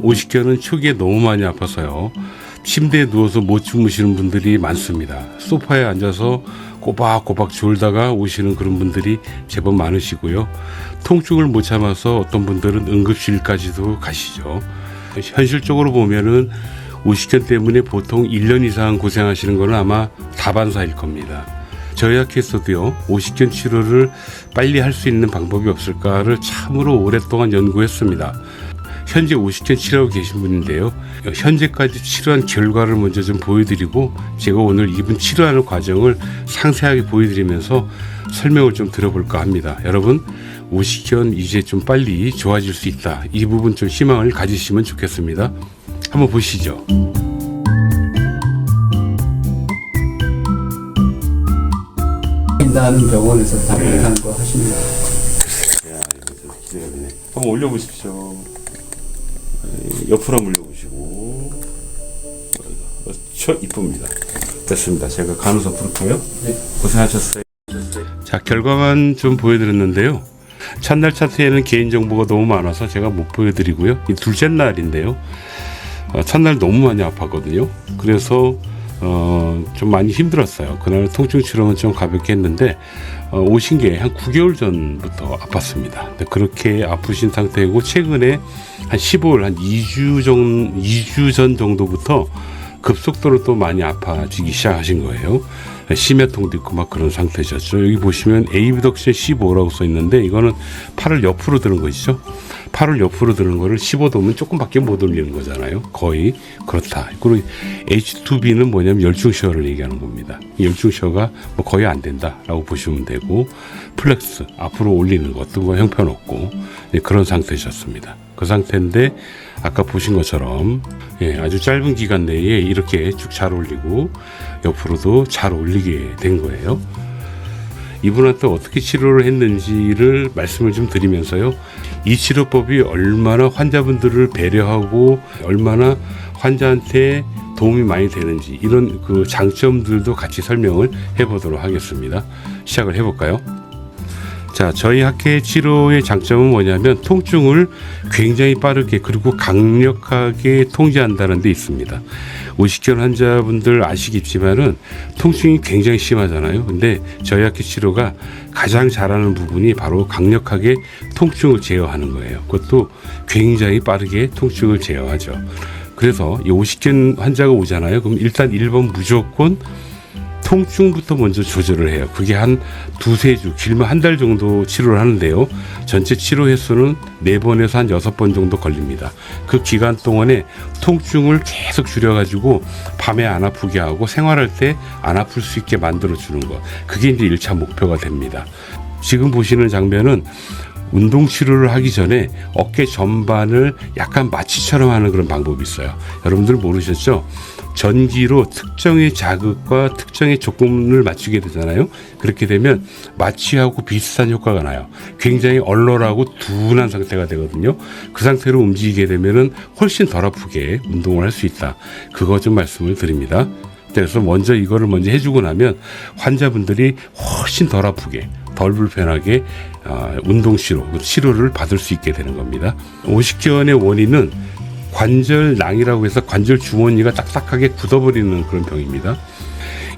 오십견은 초기에 너무 많이 아파서요. 침대에 누워서 못 주무시는 분들이 많습니다. 소파에 앉아서 꼬박꼬박 졸다가 오시는 그런 분들이 제법 많으시고요. 통증을 못 참아서 어떤 분들은 응급실까지도 가시죠. 현실적으로 보면은 오십견 때문에 보통 1년 이상 고생하시는 건 아마 다반사일 겁니다. 저희 학회에서도요, 오십견 치료를 빨리 할 수 있는 방법이 없을까를 참으로 오랫동안 연구했습니다. 현재 오십견 치료하고 계신 분인데요. 현재까지 치료한 결과를 먼저 좀 보여드리고 제가 오늘 이분 치료하는 과정을 상세하게 보여드리면서 설명을 좀 들어볼까 합니다. 여러분, 오십견 이제 좀 빨리 좋아질 수 있다. 이 부분 좀 희망을 가지시면 좋겠습니다. 한번 보시죠. 다는 병원에서 답변하는 거 하십니다. 야, 이거 좀 기대가 되네. 한번 올려보십시오. 옆으로 한번 올려보시고. 이쁩니다. 됐습니다. 제가 간호사 부를게요. 네. 고생하셨어요. 자, 결과만 좀 보여드렸는데요. 첫날 차트에는 개인정보가 너무 많아서 제가 못 보여드리고요. 이 둘째 날인데요. 첫날 너무 많이 아팠거든요. 그래서 좀 많이 힘들었어요. 그날 통증 치료는 좀 가볍게 했는데 오신 게 한 9개월 전부터 아팠습니다. 근데 그렇게 아프신 상태고 최근에 한 15일, 한 2주 전 정도부터 급속도로 또 많이 아파지기 시작하신 거예요. 심혈통도 있고 막 그런 상태셨죠. 여기 보시면 에이비덕션 15라고 써 있는데 이거는 팔을 옆으로 드는 것이죠. 팔을 옆으로 드는 거를 15도면 조금밖에 못 올리는 거잖아요. 거의 그렇다. 그리고 H2B는 뭐냐면 열중시어를 얘기하는 겁니다. 열중시어가 뭐 거의 안 된다라고 보시면 되고, 플렉스 앞으로 올리는 것도 뭐 형편없고 그런 상태셨습니다. 그 상태인데 아까 보신 것처럼 아주 짧은 기간 내에 이렇게 쭉 잘 올리고 옆으로도 잘 올리게 된 거예요. 이분한테 어떻게 치료를 했는지를 말씀을 좀 드리면서요, 이 치료법이 얼마나 환자분들을 배려하고 얼마나 환자한테 도움이 많이 되는지 이런 그 장점들도 같이 설명을 해보도록 하겠습니다. 시작을 해볼까요? 자, 저희 학회 치료의 장점은 뭐냐면 통증을 굉장히 빠르게 그리고 강력하게 통제한다는 데 있습니다. 오십견 환자분들 아시겠지만은 통증이 굉장히 심하잖아요. 근데 저희 학회 치료가 가장 잘하는 부분이 바로 강력하게 통증을 제어하는 거예요. 그것도 굉장히 빠르게 통증을 제어하죠. 그래서 이 오십견 환자가 오잖아요. 그럼 일단 1번 무조건 통증부터 먼저 조절을 해요. 그게 한 두세 주, 길면 한 달 정도 치료를 하는데요. 전체 치료 횟수는 4번에서 한 6번 정도 걸립니다. 그 기간 동안에 통증을 계속 줄여가지고 밤에 안 아프게 하고 생활할 때 안 아플 수 있게 만들어주는 것. 그게 이제 1차 목표가 됩니다. 지금 보시는 장면은 운동 치료를 하기 전에 어깨 전반을 약간 마취처럼 하는 그런 방법이 있어요. 여러분들 모르셨죠? 전기로 특정의 자극과 특정의 조건을 맞추게 되잖아요. 그렇게 되면 마취하고 비슷한 효과가 나요. 굉장히 얼얼하고 둔한 상태가 되거든요. 그 상태로 움직이게 되면은 훨씬 덜 아프게 운동을 할 수 있다. 그거 좀 말씀을 드립니다. 그래서 먼저 이거를 먼저 해주고 나면 환자분들이 훨씬 덜 아프게, 덜 불편하게 운동 치료를 받을 수 있게 되는 겁니다. 오십견의 원인은 관절낭이라고 해서 관절 주머니가 딱딱하게 굳어버리는 그런 병입니다.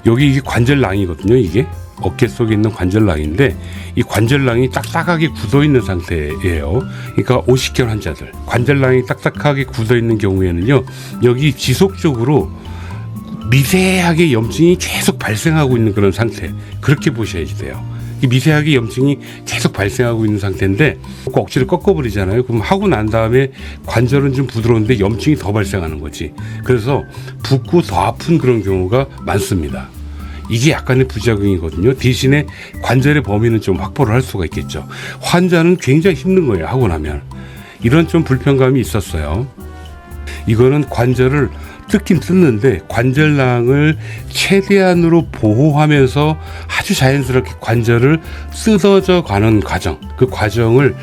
여기 이게 관절낭이거든요. 이게 어깨 속에 있는 관절낭인데 이 관절낭이 딱딱하게 굳어있는 상태예요. 그러니까 오십견 환자들 관절낭이 딱딱하게 굳어있는 경우에는요, 여기 지속적으로 미세하게 염증이 계속 발생하고 있는 그런 상태, 그렇게 보셔야지 돼요. 미세하게 염증이 계속 발생하고 있는 상태인데 억지로 꺾어버리잖아요. 그럼 하고 난 다음에 관절은 좀 부드러운데 염증이 더 발생하는 거지. 그래서 붓고 더 아픈 그런 경우가 많습니다. 이게 약간의 부작용이거든요. 대신에 관절의 범위는 좀 확보를 할 수가 있겠죠. 환자는 굉장히 힘든 거예요. 하고 나면 이런 좀 불편감이 있었어요. 이거는 관절을 뜯긴 뜯는데 관절낭을 최대한으로 보호하면서 아주 자연스럽게 관절을 뜯어져 가는 과정, 그 과정을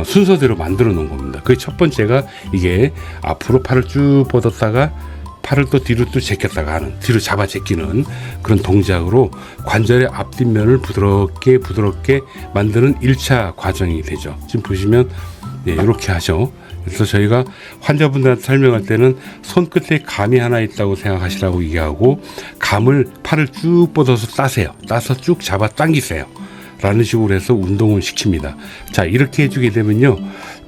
순서대로 만들어 놓은 겁니다. 그게 첫 번째가 이게 앞으로 팔을 쭉 뻗었다가 팔을 또 뒤로 또 제꼈다가 하는, 뒤로 잡아 제끼는 그런 동작으로 관절의 앞뒷면을 부드럽게 만드는 1차 과정이 되죠. 지금 보시면 이렇게 하죠. 그래서 저희가 환자분들한테 설명할 때는 손끝에 감이 하나 있다고 생각하시라고 얘기하고 감을 팔을 쭉 뻗어서 따세요. 따서 쭉 잡아 당기세요. 라는 식으로 해서 운동을 시킵니다. 자, 이렇게 해주게 되면요.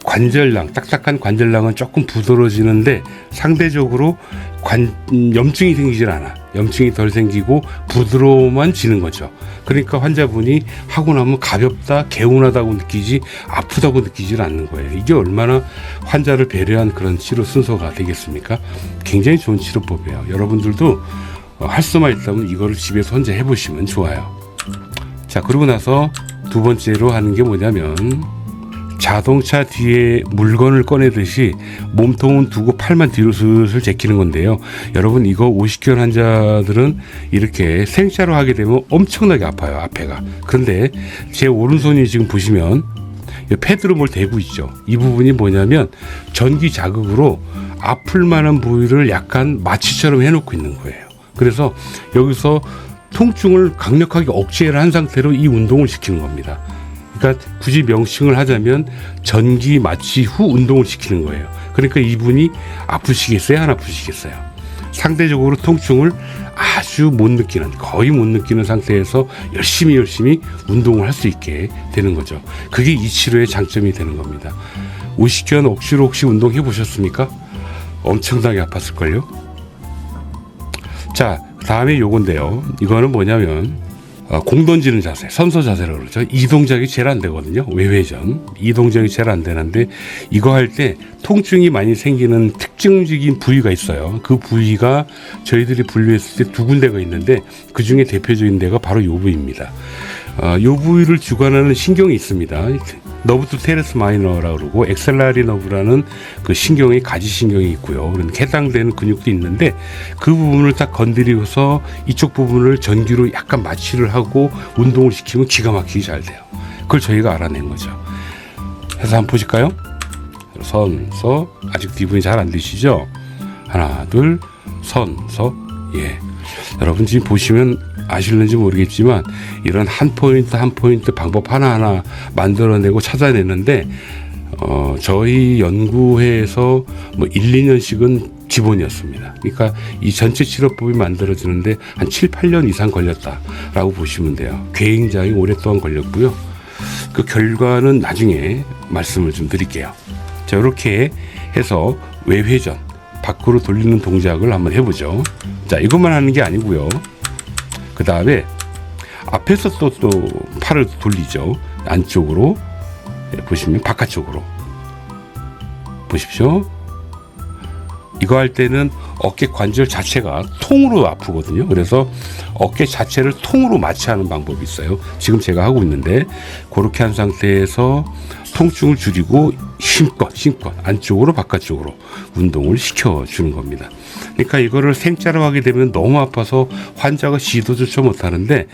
관절낭, 딱딱한 관절낭은 조금 부드러워지는데 상대적으로 염증이 생기질 않아. 염증이 덜 생기고 부드러워만 지는 거죠. 그러니까 환자분이 하고 나면 가볍다, 개운하다고 느끼지 아프다고 느끼질 않는 거예요. 이게 얼마나 환자를 배려한 그런 치료 순서가 되겠습니까? 굉장히 좋은 치료법이에요. 여러분들도 할 수만 있다면 이거를 집에서 혼자 해보시면 좋아요. 자, 그러고 나서 두 번째로 하는 게 뭐냐면 자동차 뒤에 물건을 꺼내듯이 몸통은 두고 팔만 뒤로 슬슬 제끼는 건데요. 여러분 이거 오십견 환자들은 이렇게 생짜로 하게 되면 엄청나게 아파요. 앞에가. 그런데 제 오른손이 지금 보시면 패드로 뭘 대고 있죠. 이 부분이 뭐냐면 전기 자극으로 아플 만한 부위를 약간 마취처럼 해놓고 있는 거예요. 그래서 여기서 통증을 강력하게 억제를 한 상태로 이 운동을 시키는 겁니다. 그러니까 굳이 명칭을 하자면 전기 마취 후 운동을 시키는 거예요. 그러니까 이분이 아프시겠어요? 안 아프시겠어요? 상대적으로 통증을 아주 못 느끼는, 거의 못 느끼는 상태에서 열심히 운동을 할 수 있게 되는 거죠. 그게 이 치료의 장점이 되는 겁니다. 오십견 억지로 혹시 운동해 보셨습니까? 엄청나게 아팠을걸요? 자, 다음에 요건데요. 이거는 뭐냐면 공 던지는 자세, 선서 자세라고 그러죠. 이 동작이 제일 안 되거든요. 외회전. 이 동작이 제일 안 되는데 이거 할 때 통증이 많이 생기는 특징적인 부위가 있어요. 그 부위가 저희들이 분류했을 때 두 군데가 있는데 그 중에 대표적인 데가 바로 이 부위입니다. 이 부위를 주관하는 신경이 있습니다. 너브투 테레스 마이너라고 그러고 엑셀라리 너브라는 그 신경이 가지신경이 있고요. 그런 해당되는 근육도 있는데 그 부분을 딱 건드리고서 이쪽 부분을 전기로 약간 마취를 하고 운동을 시키면 기가 막히게 잘 돼요. 그걸 저희가 알아낸 거죠. 해서 한번 보실까요? 선서 아직 뒤분이 잘 안 되시죠? 하나 둘 선서 예. 여러분 지금 보시면 아실는지 모르겠지만 이런 한 포인트 방법 하나하나 만들어내고 찾아내는데 저희 연구회에서 뭐 1, 2년씩은 기본이었습니다. 그러니까 이 전체 치료법이 만들어지는데 한 7, 8년 이상 걸렸다라고 보시면 돼요. 굉장히 오랫동안 걸렸고요. 그 결과는 나중에 말씀을 좀 드릴게요. 자, 이렇게 해서 외회전 밖으로 돌리는 동작을 한번 해보죠. 자, 이것만 하는 게 아니고요. 그 다음에 앞에서 또 팔을 돌리죠. 안쪽으로 보시면 바깥쪽으로 보십시오. 이거 할 때는 어깨 관절 자체가 통으로 아프거든요. 그래서 어깨 자체를 통으로 마취하는 방법이 있어요. 지금 제가 하고 있는데 그렇게 한 상태에서 통증을 줄이고 힘껏 안쪽으로 바깥쪽으로 운동을 시켜주는 겁니다. 그러니까 이거를 생짜로 하게 되면 너무 아파서 환자가 시도조차 못하는데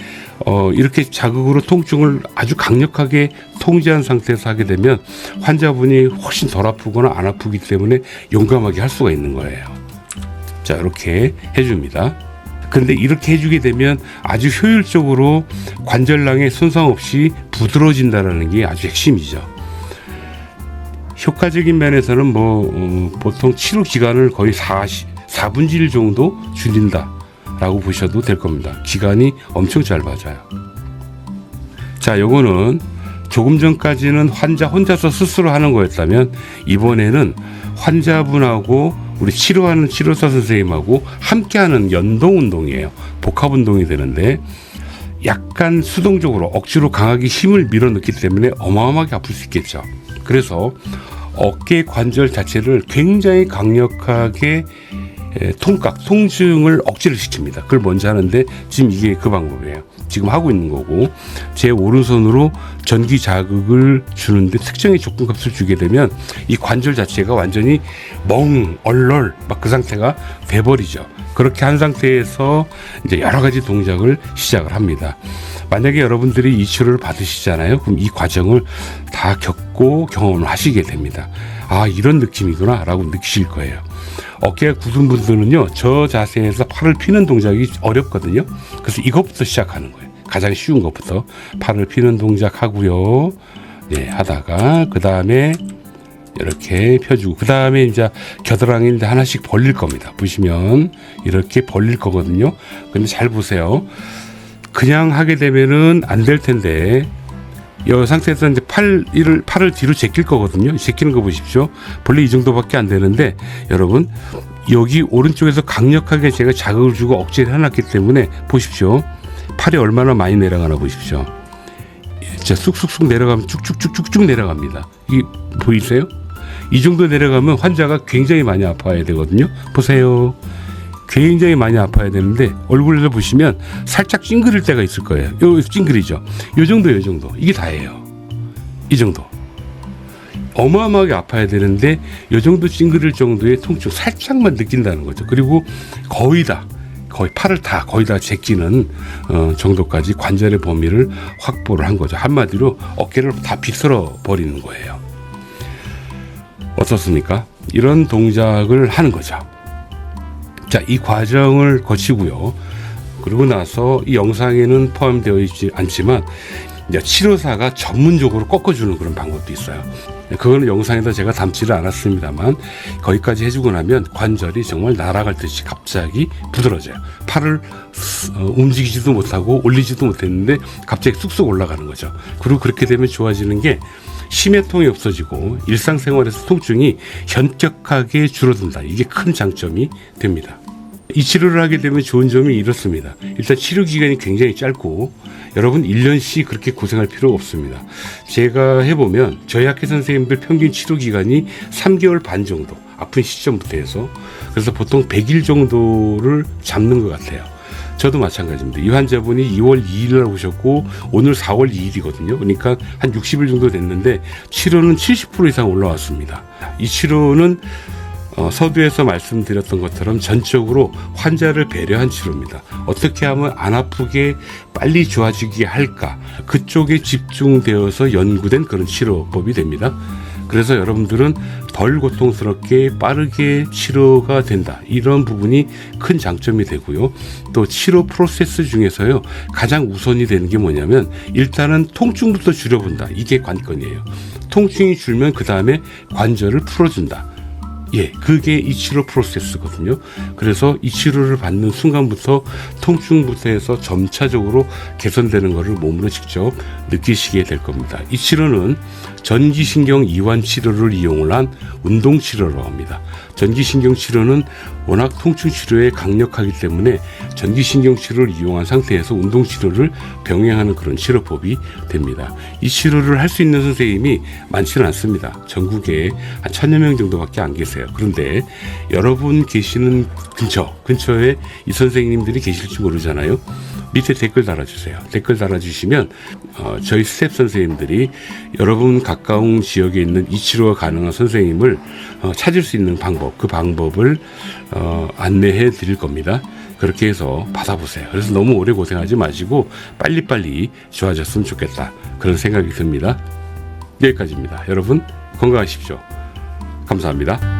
이렇게 자극으로 통증을 아주 강력하게 통제한 상태에서 하게 되면 환자분이 훨씬 덜 아프거나 안 아프기 때문에 용감하게 할 수가 있는 거예요. 자, 이렇게 해줍니다. 근데 이렇게 해주게 되면 아주 효율적으로 관절낭에 손상 없이 부드러워진다는 게 아주 핵심이죠. 효과적인 면에서는 보통 치료 기간을 거의 4분의 1 정도 줄인다라고 보셔도 될 겁니다. 기간이 엄청 짧아져요. 자, 요거는 조금 전까지는 환자 혼자서 스스로 하는 거였다면 이번에는 환자분하고 우리 치료하는 치료사 선생님하고 함께하는 연동 운동이에요. 복합 운동이 되는데 약간 수동적으로 억지로 강하게 힘을 밀어넣기 때문에 어마어마하게 아플 수 있겠죠. 그래서 어깨 관절 자체를 굉장히 강력하게 통증을 억제를 시킵니다. 그걸 먼저 하는데 지금 이게 그 방법이에요. 지금 하고 있는 거고 제 오른손으로 전기 자극을 주는데 특정의 조건값을 주게 되면 이 관절 자체가 완전히 얼얼 막 그 상태가 돼버리죠. 그렇게 한 상태에서 이제 여러 가지 동작을 시작을 합니다. 만약에 여러분들이 이 치료를 받으시잖아요. 그럼 이 과정을 다 겪고 경험을 하시게 됩니다. 아, 이런 느낌이구나 라고 느끼실 거예요. 어깨가 굳은 분들은요, 저 자세에서 팔을 피는 동작이 어렵거든요. 그래서 이것부터 시작하는 거예요. 가장 쉬운 것부터 팔을 피는 동작 하고요. 네, 하다가 그 다음에 이렇게 펴주고, 그 다음에 이제 겨드랑이를 하나씩 벌릴 겁니다. 보시면 이렇게 벌릴 거거든요. 근데 잘 보세요. 그냥 하게 되면은 안 될 텐데, 이 상태에서 이제 팔을 뒤로 제낄 거거든요. 제끼는 거 보십시오. 본래 이 정도밖에 안 되는데, 여러분, 여기 오른쪽에서 강력하게 제가 자극을 주고 억제를 해놨기 때문에 보십시오. 팔이 얼마나 많이 내려가나 보십시오. 진짜 쑥쑥쑥 내려가면 쭉쭉쭉쭉쭉 내려갑니다. 이 보이세요? 이 정도 내려가면 환자가 굉장히 많이 아파야 되거든요. 보세요. 굉장히 많이 아파야 되는데 얼굴에서 보시면 살짝 찡그릴 때가 있을 거예요. 요 찡그리죠. 요 정도. 이게 다예요. 이 정도. 어마어마하게 아파야 되는데 요 정도 찡그릴 정도의 통증 살짝만 느낀다는 거죠. 그리고 거의 팔을 거의 다 제끼는 정도까지 관절의 범위를 확보를 한 거죠. 한마디로 어깨를 다 비틀어 버리는 거예요. 어떻습니까? 이런 동작을 하는 거죠. 자, 이 과정을 거치고요. 그러고 나서 이 영상에는 포함되어 있지 않지만 이제 치료사가 전문적으로 꺾어주는 그런 방법도 있어요. 그거는 영상에다 제가 담지를 않았습니다만 거기까지 해주고 나면 관절이 정말 날아갈 듯이 갑자기 부드러져요. 팔을 움직이지도 못하고 올리지도 못했는데 갑자기 쑥쑥 올라가는 거죠. 그리고 그렇게 되면 좋아지는 게 심해통이 없어지고 일상생활에서 통증이 현격하게 줄어든다. 이게 큰 장점이 됩니다. 이 치료를 하게 되면 좋은 점이 이렇습니다. 일단 치료 기간이 굉장히 짧고 여러분 1년씩 그렇게 고생할 필요 없습니다. 제가 해보면 저희 학회 선생님들 평균 치료 기간이 3개월 반 정도, 아픈 시점부터 해서, 그래서 보통 100일 정도를 잡는 것 같아요. 저도 마찬가지입니다. 이 환자분이 2월 2일 날 오셨고 오늘 4월 2일이거든요. 그러니까 한 60일 정도 됐는데 치료는 70% 이상 올라왔습니다. 이 치료는 서두에서 말씀드렸던 것처럼 전적으로 환자를 배려한 치료입니다. 어떻게 하면 안 아프게 빨리 좋아지게 할까, 그쪽에 집중되어서 연구된 그런 치료법이 됩니다. 그래서 여러분들은 덜 고통스럽게 빠르게 치료가 된다. 이런 부분이 큰 장점이 되고요. 또 치료 프로세스 중에서요, 가장 우선이 되는 게 뭐냐면 일단은 통증부터 줄여본다. 이게 관건이에요. 통증이 줄면 그 다음에 관절을 풀어준다. 예, 그게 이 치료 프로세스거든요. 그래서 이 치료를 받는 순간부터 통증부터 해서 점차적으로 개선되는 것을 몸으로 직접 느끼시게 될 겁니다. 이 치료는 전기신경 이완 치료를 이용을 한 운동 치료라고 합니다. 전기신경 치료는 워낙 통증 치료에 강력하기 때문에 전기신경 치료를 이용한 상태에서 운동 치료를 병행하는 그런 치료법이 됩니다. 이 치료를 할 수 있는 선생님이 많지는 않습니다. 전국에 한 1000여 명 정도밖에 안 계세요. 그런데 여러분 계시는 근처에 이 선생님들이 계실지 모르잖아요. 밑에 댓글 달아주세요. 댓글 달아주시면 저희 스텝 선생님들이 여러분 가까운 지역에 있는 이 치료가 가능한 선생님을 찾을 수 있는 방법, 그 방법을 안내해 드릴 겁니다. 그렇게 해서 받아보세요. 그래서 너무 오래 고생하지 마시고 빨리빨리 좋아졌으면 좋겠다, 그런 생각이 듭니다. 여기까지입니다. 여러분 건강하십시오. 감사합니다.